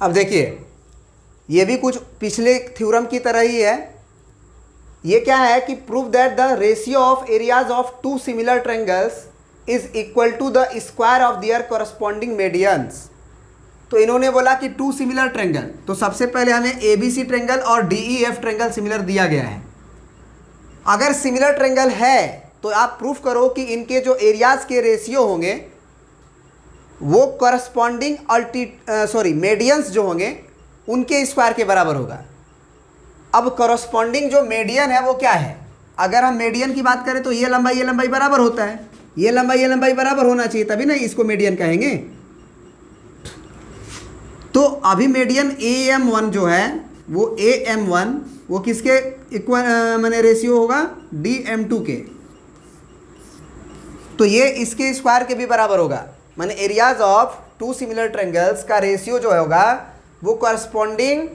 अब देखिए, ये भी कुछ पिछले थ्योरम की तरह ही है। ये क्या है कि prove that the ratio of areas of two similar triangles is equal to the square of their corresponding medians. तो इन्होंने बोला कि टू सिमिलर ट्रायंगल, तो सबसे पहले हमें एबीसी ट्रायंगल और डीईएफ ट्रायंगल सिमिलर दिया गया है। अगर सिमिलर ट्रायंगल है तो आप प्रूफ करो कि इनके जो एरियाज के रेशियो होंगे वो कॉरस्पॉन्डिंग मीडियंस जो होंगे उनके स्क्वायर के बराबर होगा। अब कॉरस्पॉन्डिंग जो मीडियन है वो क्या है? अगर हम मीडियन की बात करें तो ये लंबाई बराबर होता है, ये लंबाई बराबर होना चाहिए, तभी ना इसको मीडियन कहेंगे। तो अभी मीडियन AM1 जो है वो AM1 वो किसके इक्वल माने रेशियो होगा? DM2 के। तो ये इसके स्क्वायर के भी बराबर होगा, माने areas of two similar triangles का रेशियो जो होगा वो कॉरस्पॉन्डिंग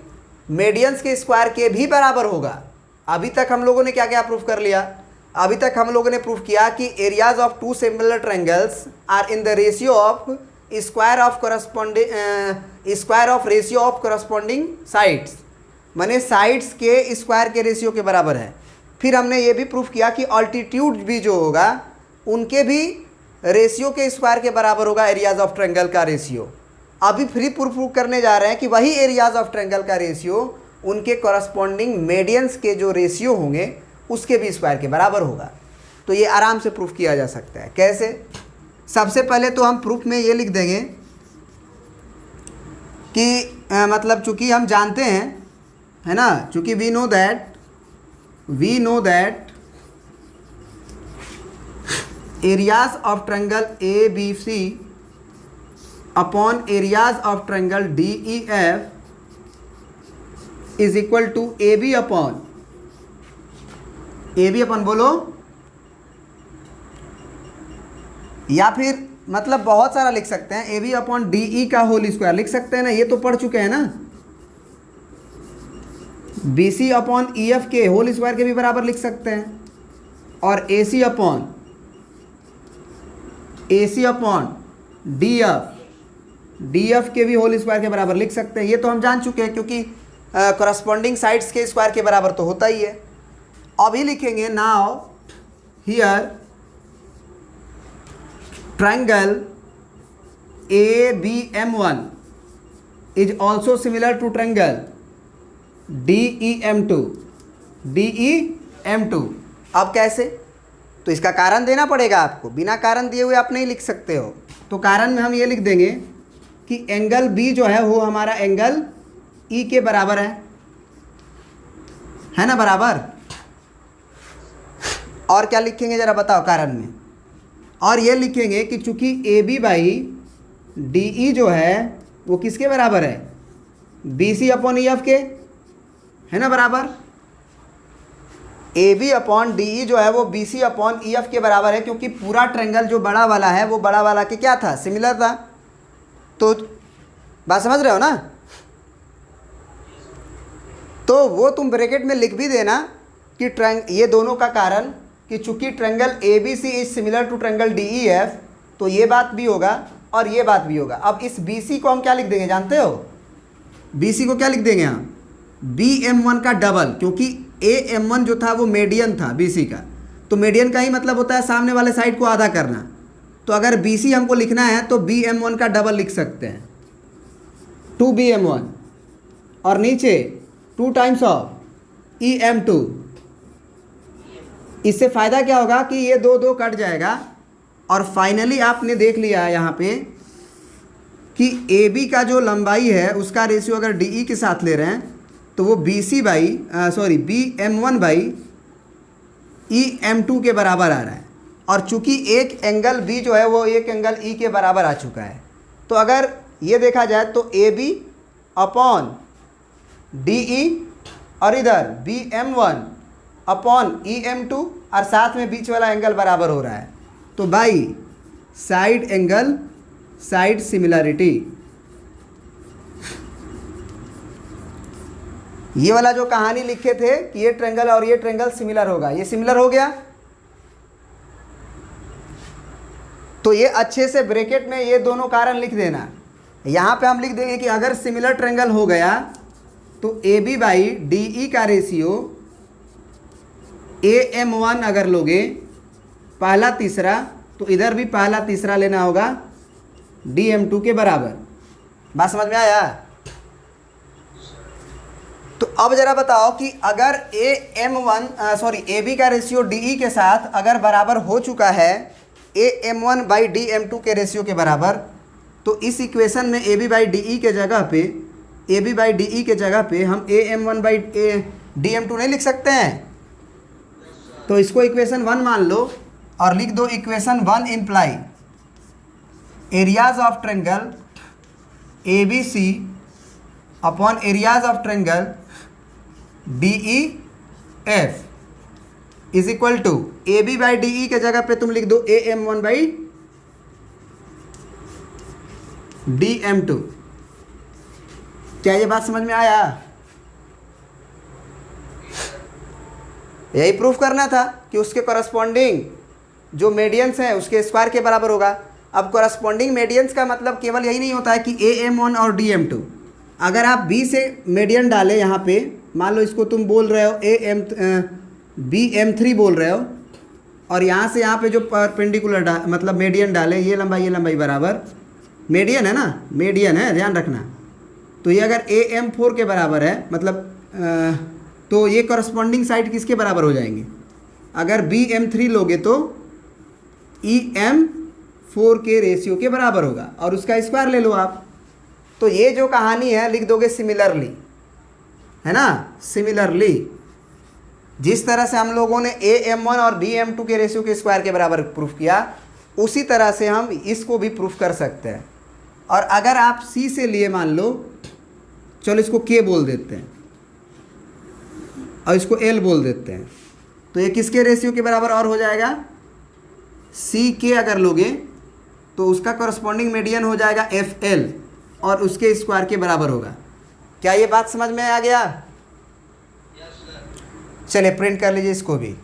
मीडियंस के स्क्वायर के भी बराबर होगा। अभी तक हम लोगों ने क्या क्या प्रूफ कर लिया? अभी तक हम लोगों ने प्रूफ किया कि areas of two similar triangles are in the ratio of square of ratio of corresponding sides, माने साइड्स के स्क्वायर के रेशियो के बराबर है। फिर हमने ये भी प्रूफ किया कि ऑल्टीट्यूड भी जो होगा उनके भी रेशियो के स्क्वायर के बराबर होगा एरियाज ऑफ ट्रायंगल का रेशियो। अभी फ्री प्रूफ करने जा रहे हैं कि वही एरियाज ऑफ ट्रायंगल का रेशियो उनके कॉरस्पॉन्डिंग मीडियंस के जो रेशियो होंगे उसके भी स्क्वायर के बराबर होगा। तो ये आराम से प्रूफ किया जा सकता है। कैसे? सबसे पहले तो हम प्रूफ में ये लिख देंगे कि मतलब चूंकि हम जानते हैं, है ना, चूंकि we know that areas of triangle ABC upon areas of triangle DEF is equal to AB upon बोलो, या फिर मतलब बहुत सारा लिख सकते हैं, AB अपॉन DE का होल स्क्वायर लिख सकते हैं ना, ये तो पढ़ चुके हैं ना। BC अपॉन EF के होल स्क्वायर के भी बराबर लिख सकते हैं, और AC अपॉन DF के भी होल स्क्वायर के बराबर लिख सकते हैं। ये तो हम जान चुके हैं क्योंकि कॉरस्पॉन्डिंग साइड्स के स्क्वायर के बराबर तो होता ही है। अभी लिखेंगे now here triangle ABM1 is also similar to triangle DEM2। अब कैसे? तो इसका कारण देना पड़ेगा आपको, बिना कारण दिए हुए आप नहीं लिख सकते हो। तो कारण में हम ये लिख देंगे कि एंगल B जो है वो हमारा एंगल E के बराबर है ना, बराबर। और क्या लिखेंगे जरा बताओ कारण में? और ये लिखेंगे कि चूंकि AB बाई DE जो है वो किसके बराबर है? BC अपॉन EF के, है ना, बराबर। AB अपॉन DE जो है वो BC अपॉन EF के बराबर है, क्योंकि पूरा ट्रायंगल जो बड़ा वाला है वो बड़ा वाला के क्या था? सिमिलर था। तो बात समझ रहे हो ना? तो वो तुम ब्रैकेट में लिख भी देना कि ये दोनों का कारण कि चूंकि triangle ABC is similar to triangle DEF, तो ये बात भी होगा और ये बात भी होगा। अब इस BC को हम क्या लिख देंगे जानते हो? BC को क्या लिख देंगे हम? BM1 का डबल, क्योंकि AM1 जो था वो मीडियन था BC का। तो मीडियन का ही मतलब होता है सामने वाले साइड को आधा करना। तो अगर BC हमको लिखना है तो BM1 का डबल लिख सकते हैं, 2BM1, और नीचे 2 टाइम्स ऑफ EM2। इससे फ़ायदा क्या होगा कि ये 2 कट जाएगा, और फाइनली आपने देख लिया है यहाँ पे कि AB का जो लंबाई है उसका रेशियो अगर DE के साथ ले रहे हैं तो वो BM1 बाई EM2 के बराबर आ रहा है। और चूंकि एक एंगल B जो है वो एक एंगल E के बराबर आ चुका है, तो अगर ये देखा जाए तो AB अपॉन DE और इधर BM1 अपॉन EM2 और साथ में बीच वाला एंगल बराबर हो रहा है। तो by side angle side similarity, ये वाला जो कहानी लिखे थे कि ये ट्रायंगल और ये ट्रायंगल सिमिलर होगा, ये सिमिलर हो गया। तो ये अच्छे से ब्रैकेट में ये दोनों कारण लिख देना यहाँ पे हम लिख देंगे कि अगर सिमिलर ट्रायंगल हो गया तो A B by D E का रेशियो AM1 अगर लोगे पहला तीसरा, तो इधर भी पहला तीसरा लेना होगा DM2 के बराबर। बात समझ में आया? तो अब जरा बताओ कि अगर AB का रेशियो DE के साथ अगर बराबर हो चुका है AM1 बाई DM2 के रेशियो के बराबर, तो इस इक्वेशन में AB बाई DE के जगह पे हम AM1 बाई DM2 नहीं लिख सकते हैं? तो इसको इक्वेशन 1 मान लो और लिख दो equation 1 imply areas of triangle ABC upon areas of triangle DEF is equal to AB by DE के जगह पे तुम लिख दो AM1 बाई DM2। क्या ये बात समझ में आया? यही प्रूफ करना था कि उसके करस्पॉन्डिंग जो मेडियंस हैं उसके स्क्वायर के बराबर होगा। अब करस्पॉन्डिंग मेडियंस का मतलब केवल यही नहीं होता है कि AM1 और DM2। अगर आप B से मेडियन डालें, यहाँ पे मान लो इसको तुम बोल रहे हो BM3 बोल रहे हो, और यहाँ से यहाँ पे जो परपेंडिकुलर मतलब मेडियन डालें, ये लंबाई बराबर मेडियन है ना, मेडियन है, ध्यान रखना। तो ये अगर AM4 के बराबर है मतलब तो ये करस्पॉन्डिंग साइड किसके बराबर हो जाएंगे? अगर BM3 लोगे तो EM4 के रेशियो के बराबर होगा और उसका स्क्वायर ले लो आप। तो ये जो कहानी है लिख दोगे सिमिलरली, है ना, सिमिलरली। जिस तरह से हम लोगों ने AM1 और DM2 के रेशियो के स्क्वायर के बराबर प्रूफ किया, उसी तरह से हम इसको भी प्रूफ कर सकते हैं। और अगर आप C से लिए, मान लो, चलो इसको K बोल देते हैं और इसको L बोल देते हैं, तो ये किसके रेशियो के बराबर और हो जाएगा? CK अगर लोगे तो उसका करस्पॉन्डिंग मीडियन हो जाएगा FL और उसके स्क्वायर के बराबर होगा। क्या ये बात समझ में आ गया? चलिए प्रिंट कर लीजिए इसको भी।